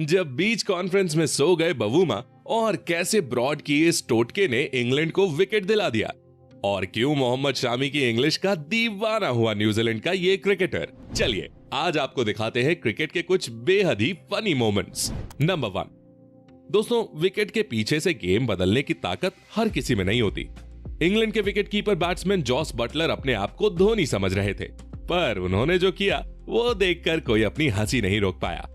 जब बीच कॉन्फ्रेंस में सो गए बवूमा और कैसे ब्रॉड की इस टोटके ने इंग्लैंड को विकेट दिला दिया, और क्यों मोहम्मद शामी की इंग्लिश का दीवाना हुआ न्यूजीलैंड का ये क्रिकेटर। चलिए आज आपको दिखाते हैं क्रिकेट के कुछ बेहद ही फनी मोमेंट्स। नंबर 1, दोस्तों विकेट के पीछे से गेम बदलने की ताकत हर किसी में नहीं होती। इंग्लैंड के wicket keeper batsman Jos Buttler अपने आप को धोनी समझ रहे थे, पर उन्होंने जो किया वो देखकर कोई अपनी हंसी नहीं रोक पाया।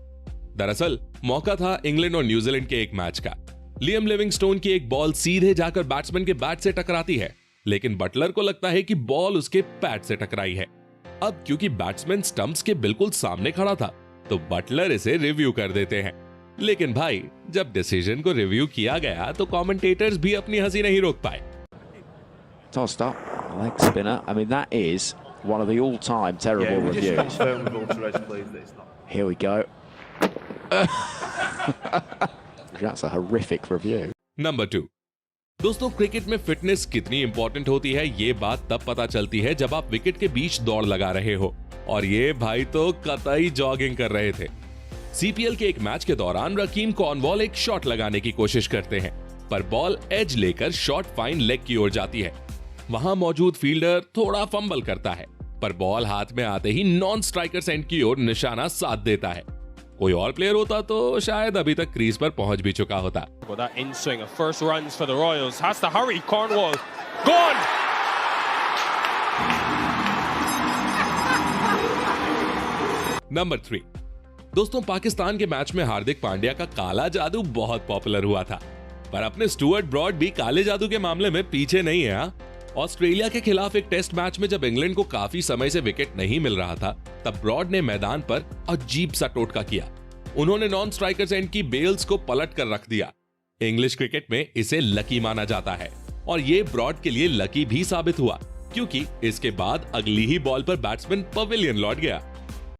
दरअसल मौका था इंग्लैंड और न्यूजीलैंड के एक मैच का। लियम लिविंगस्टोन की एक बॉल सीधे जाकर बैट्समैन के बैट से टकराती है, लेकिन बटलर को लगता है कि बॉल उसके पैड से टकराई है। अब क्योंकि बैट्समैन स्टंप्स के बिल्कुल सामने खड़ा था, तो बटलर इसे रिव्यू कर देते हैं। लेकिन भाई जब डिसीजन को रिव्यू किया गया तो कमेंटेटर्स भी अपनी हंसी नहीं रोक पाए। Tossed up, leg spinner. I mean, that is one of the all-time terrible reviews. Here we go. That's a horrific review. Number 2, दोस्तों क्रिकेट में फिटनेस कितनी इंपॉर्टेंट होती है ये बात तब पता चलती है जब आप विकेट के बीच दौड़ लगा रहे हो, और ये भाई तो कतई जॉगिंग कर रहे थे। सीपीएल के एक मैच के दौरान रकीम कॉर्नवॉल एक शॉट लगाने की कोशिश करते हैं, पर बॉल एज लेकर शॉट फाइन लेग की ओर जाती है। वहां मौजूद फील्डर थोड़ा फंबल करता है, पर बॉल हाथ में आते ही नॉन स्ट्राइकर एंड की ओर निशाना साध देता है। कोई और प्लेयर होता तो शायद अभी तक क्रीज पर पहुंच भी चुका होता। नंबर 3, दोस्तों पाकिस्तान के मैच में हार्दिक पांड्या का काला जादू बहुत पॉपुलर हुआ था, पर अपने स्टुअर्ट ब्रॉड भी काले जादू के मामले में पीछे नहीं है। हाँ? ऑस्ट्रेलिया के खिलाफ एक टेस्ट मैच में जब इंग्लैंड को काफी समय से विकेट नहीं मिल रहा था, तब ब्रॉड ने मैदान पर अजीब सा टोटका किया। उन्होंने नॉन स्ट्राइकर्स एंड की बेल्स को पलट कर रख दिया। इंग्लिश क्रिकेट में इसे लकी माना जाता है, और ये ब्रॉड के लिए लकी भी साबित हुआ, क्योंकि इसके बाद अगली ही बॉल पर बैट्समैन पवेलियन लौट गया।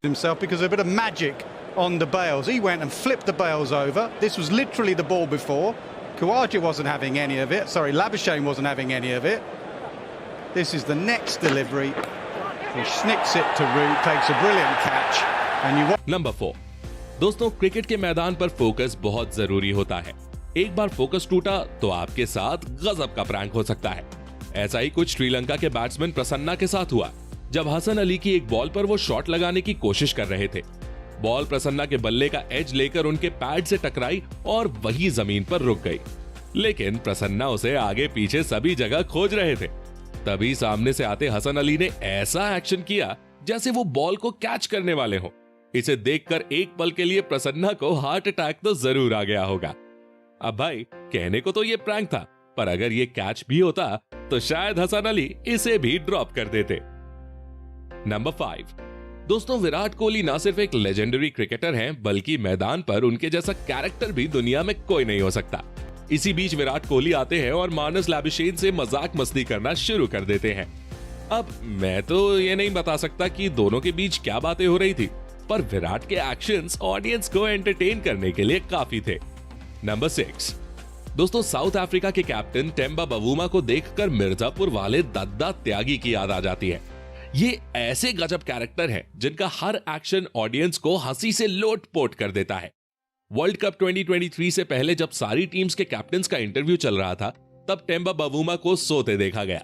Himself because of a bit of magic on the bails. He went and flipped the bails over. This was literally the ball before. Khawaja wasn't having any of it. Sorry, Labuschagne wasn't having any of it. This is the next delivery. He snicks it to Root, takes a brilliant catch, and you. Number 4, दोस्तों cricket के मैदान पर focus बहुत जरूरी होता है। एक बार focus टूटा तो आपके साथ गजब का प्रैंक हो सकता है। ऐसा ही कुछ श्रीलंका के बैट्समैन प्रसन्ना के साथ हुआ, जब हसन अली की एक बॉल पर वो शॉट लगाने की कोशिश कर रहे थे। बॉल प्रसन्ना के बल्ले का एज लेकर उनके पैड से टकराई और वही जमीन पर रुक गई, लेकिन प्रसन्ना उसे आगे पीछे सभी जगह खोज रहे थे। तभी सामने से आते हसन अली ने ऐसा एक्शन किया जैसे वो बॉल को कैच करने वाले हो। इसे देखकर एक पल के लिए प्रसन्ना को हार्ट अटैक तो जरूर आ गया होगा। अब भाई कहने को तो ये प्रैंक था, पर अगर ये कैच भी होता तो शायद हसन अली इसे भी ड्रॉप कर देते। नंबर 5, दोस्तों विराट कोहली ना सिर्फ एक लेजेंडरी क्रिकेटर हैं, बल्कि मैदान पर उनके जैसा कैरेक्टर भी दुनिया में कोई नहीं हो सकता। इसी बीच विराट कोहली आते हैं और मार्नस लैबुशेन से मजाक मस्ती करना शुरू कर देते हैं। अब मैं तो ये नहीं बता सकता कि दोनों के बीच क्या बातें हो रही थी, पर विराट के एक्शंस ऑडियंस को एंटरटेन करने के लिए काफी थे। नंबर 6, दोस्तों साउथ अफ्रीका के कैप्टन टेम्बा बवूमा को देखकर मिर्जापुर वाले दद्दा त्यागी की याद आ जाती है। ये ऐसे गजब कैरेक्टर हैं जिनका हर एक्शन ऑडियंस को हंसी से लोट-पोट कर देता है। वर्ल्ड कप 2023 से पहले जब सारी टीम्स के कैप्टन्स का इंटरव्यू चल रहा था, तब टेम्बा बवूमा को सोते देखा गया।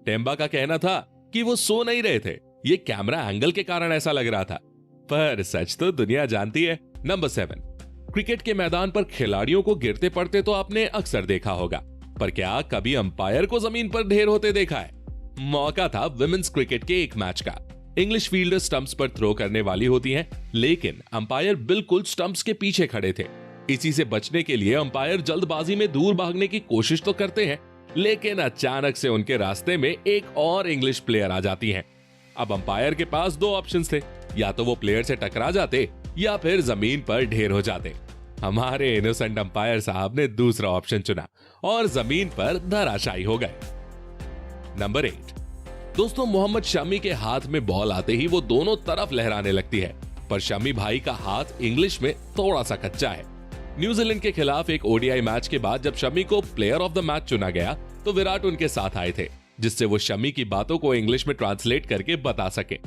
टेम्बा का कहना था कि वो सो नहीं रहे थे, ये कैमरा एंगल के कारण ऐसा लग रहा था, पर सच तो दुनिया जानती है। नंबर 7, क्रिकेट के मैदान पर खिलाड़ियों को गिरते पड़ते तो आपने अक्सर देखा होगा, पर क्या कभी अंपायर को जमीन पर ढेर होते देखा है? मौका था विमेंस क्रिकेट के एक मैच का। इंग्लिश फील्डर स्टंप्स पर थ्रो करने वाली होती हैं, लेकिन अंपायर बिल्कुल स्टंप्स के पीछे खड़े थे। इसी से बचने के लिए अंपायर जल्दबाजी में दूर भागने की कोशिश तो करते हैं, लेकिन अचानक से उनके रास्ते में एक और इंग्लिश प्लेयर आ जाती हैं। अब अंपायर के पास 2 ऑप्शंस थे, या तो वो प्लेयर से टकरा जाते या फिर जमीन पर ढेर हो जाते। हमारे इनोसेंट अंपायर साहब ने दूसरा ऑप्शन चुना और जमीन पर धराशायी हो गए। नंबर 8, दोस्तों मोहम्मद शमी के हाथ में बॉल आते ही वो दोनों तरफ लहराने लगती है, पर शमी भाई का हाथ इंग्लिश में थोड़ा सा कच्चा है। न्यूजीलैंड के खिलाफ एक ओडीआई मैच के बाद जब शमी को प्लेयर ऑफ द मैच चुना गया, तो विराट उनके साथ आए थे, जिससे वो शमी की बातों को इंग्लिश में ट्रांसलेट करके बता सके।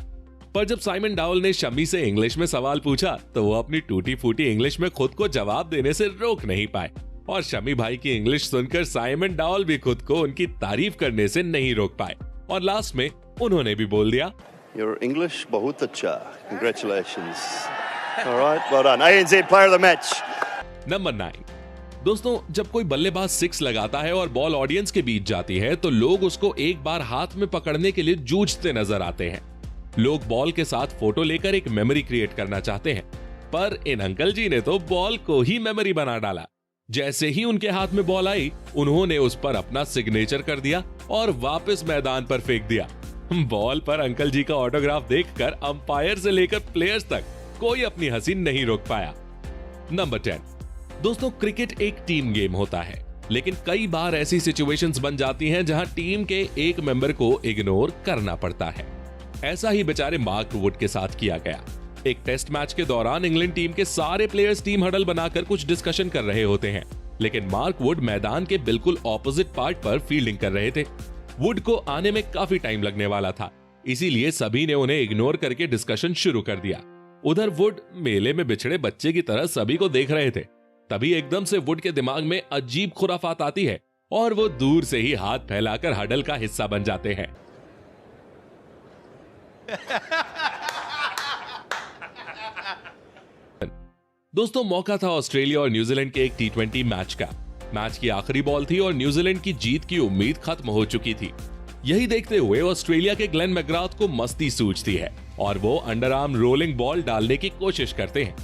पर जब साइमन डावल ने शमी से इंग्लिश में सवाल पूछा तो वो अपनी टूटी फूटी इंग्लिश में खुद को जवाब देने से रोक नहीं पाए और शमी भाई की इंग्लिश सुनकर साइमन डावल भी खुद को उनकी तारीफ करने से नहीं रोक पाए और लास्ट में उन्होंने भी बोल दिया, Your English बहुत अच्छा, congratulations. All right, well done. ANZ player of the match. Number 9। दोस्तों, जब कोई बल्लेबाज 6 लगाता है और बॉल ऑडियंस के बीच जाती है तो लोग उसको एक बार हाथ में पकड़ने के लिए जूझते नजर आते हैं। लोग बॉल के साथ फोटो लेकर एक मेमोरी क्रिएट करना चाहते हैं, पर इन अंकल जी ने तो बॉल को ही मेमोरी बना डाला। जैसे ही उनके हाथ में बॉल आई, उन्होंने उस पर अपना सिग्नेचर कर दिया और वापस मैदान पर फेंक दिया। बॉल पर अंकल जी का ऑटोग्राफ देखकर अंपायर से लेकर प्लेयर्स तक कोई अपनी हंसी नहीं रोक पाया। नंबर 10। दोस्तों, क्रिकेट एक टीम गेम होता है, लेकिन कई बार ऐसी सिचुएशंस बन जाती हैं जहां टीम के एक मेंबर को इग्नोर करना पड़ता है। ऐसा ही बेचारे मार्क वुड के साथ किया गया। एक टेस्ट मैच के दौरान इंग्लैंड टीम के सारे प्लेयर्स टीम हडल बनाकर कुछ डिस्कशन कर रहे होते हैं, लेकिन मार्क वुड मैदान के बिल्कुल ऑपोजिट पार्ट पर फील्डिंग कर रहे थे। वुड को आने में काफी टाइम लगने वाला था, इसीलिए सभी ने उन्हें इग्नोर करके डिस्कशन शुरू कर दिया। उधर वुड मेले में बिछड़े बच्चे की तरह सभी को देख रहे थे। तभी एकदम से वुड के दिमाग में अजीब खुराफात आती है और वो दूर से ही हाथ फैलाकर हडल का हिस्सा बन जाते हैं। दोस्तों, मौका था ऑस्ट्रेलिया और न्यूजीलैंड के एक T20 मैच का। मैच की आखिरी बॉल थी और न्यूजीलैंड की जीत की उम्मीद खत्म हो चुकी थी। यही देखते हुए ऑस्ट्रेलिया के ग्लेन मैकग्राथ को मस्ती सूझती है और वो अंडर आर्म रोलिंग बॉल डालने की कोशिश करते हैं।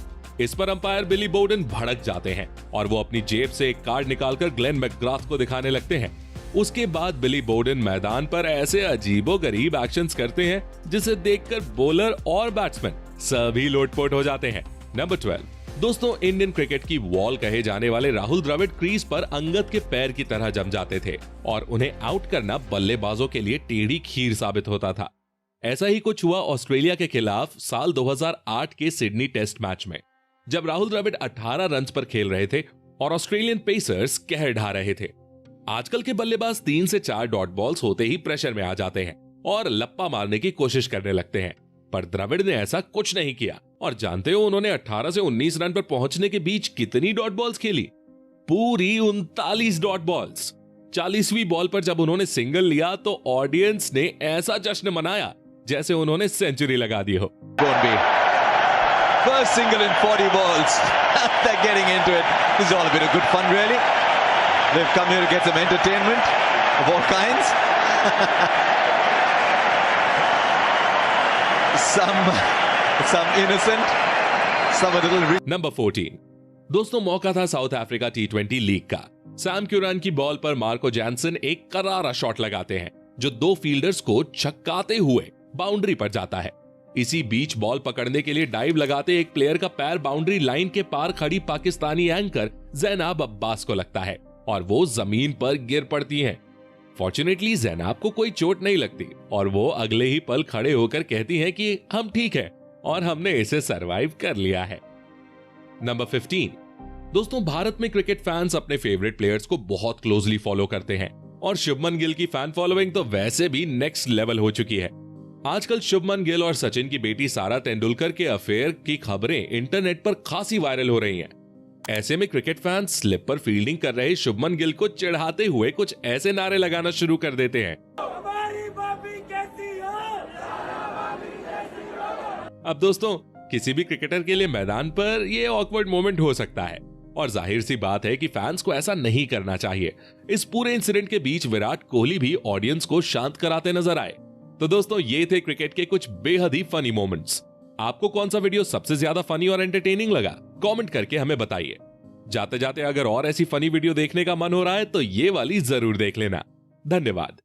इस पर अंपायर बिली बोर्डन भड़क जाते हैं और वो अपनी जेब से एक कार्ड निकालकर ग्लेन मैकग्राथ को दिखाने लगते हैं। उसके बाद बिली बोर्डन मैदान पर ऐसे अजीबोगरीब एक्शंस करते हैं जिसे देखकर बॉलर और बैट्समैन सभी लोटपोट हो जाते हैं। नंबर 12। दोस्तों, इंडियन क्रिकेट की वॉल कहे जाने वाले राहुल द्रविड़ क्रीज पर अंगद के पैर की तरह जम जाते थे और उन्हें आउट करना बल्लेबाजों के लिए टेढ़ी खीर साबित होता था। ऐसा ही कुछ हुआ ऑस्ट्रेलिया के खिलाफ साल 2008 के सिडनी टेस्ट मैच में, जब राहुल द्रविड़ 18 रन पर खेल रहे थे और ऑस्ट्रेलियन पेसर्स कहर ढा रहे थे। आजकल के बल्लेबाज 3 से 4 डॉट बॉल्स होते ही प्रेशर में आ जाते हैं और लप्पा मारने की कोशिश करने लगते हैं, पर द्रविड़ ने ऐसा कुछ नहीं किया। और जानते हो उन्होंने 18 से 19 रन पर पहुंचने के बीच कितनी डॉट बॉल्स खेली? पूरी 39 डॉट बॉल्स। 40वीं बॉल पर जब उन्होंने सिंगल लिया तो ऑडियंस ने ऐसा जश्न मनाया जैसे उन्होंने सेंचुरी लगा दी हो। First single in 40 balls. They're getting into it. This is all a bit of good fun, really. They've come here to get some entertainment of all kinds. Some innocent, some a little. Number 14। दोस्तों, मौका था south Africa T20 league का। Sam Curran की ball पर Marco Jansen एक करारा shot लगाते हैं जो 2 फील्डर्स को छक्काते हुए बाउंड्री पर जाता है। इसी बीच बॉल पकड़ने के लिए डाइव लगाते एक प्लेयर का पैर बाउंड्री लाइन के पार खड़ी पाकिस्तानी एंकर ज़ैनाब अब्बास को लगता है और वो जमीन पर गिर पड़ती हैं। फॉर्चुनेटली ज़ैनाब को कोई चोट नहीं लगती और वो अगले ही पल खड़े होकर कहती हैं कि हम ठीक हैं और हमने इसे सरवाइव कर लिया है। नंबर 15। दोस्तों, भारत में क्रिकेट फैंस अपने फेवरेट प्लेयर्स को बहुत क्लोजली फॉलो करते हैं और शुभमन गिल की फैन फॉलोइंग तो वैसे भी नेक्स्ट लेवल हो चुकी है। आजकल शुभमन गिल और सचिन की बेटी सारा तेंदुलकर के अफेयर की खबरें इंटरनेट पर खासी वायरल हो रही हैं। ऐसे में क्रिकेट फैंस स्लिप पर फील्डिंग कर रहे शुभमन गिल को चिढ़ाते हुए कुछ ऐसे नारे लगाना शुरू कर देते हैं। अब दोस्तों, किसी भी क्रिकेटर के लिए मैदान पर ये ऑकवर्ड मोमेंट हो सकता है और जाहिर सी बात है कि फैंस को ऐसा नहीं करना चाहिए। इस पूरे इंसिडेंट के बीच विराट कोहली भी ऑडियंस को शांत कराते नजर आए। तो दोस्तों, ये थे क्रिकेट के कुछ बेहद ही फनी मोमेंट्स। आपको कौन सा वीडियो सबसे ज्यादा फनी और एंटरटेनिंग लगा? कमेंट करके हमें बताइए। जाते जाते अगर और ऐसी फनी वीडियो देखने का मन हो रहा है तो ये वाली जरूर देख लेना। धन्यवाद।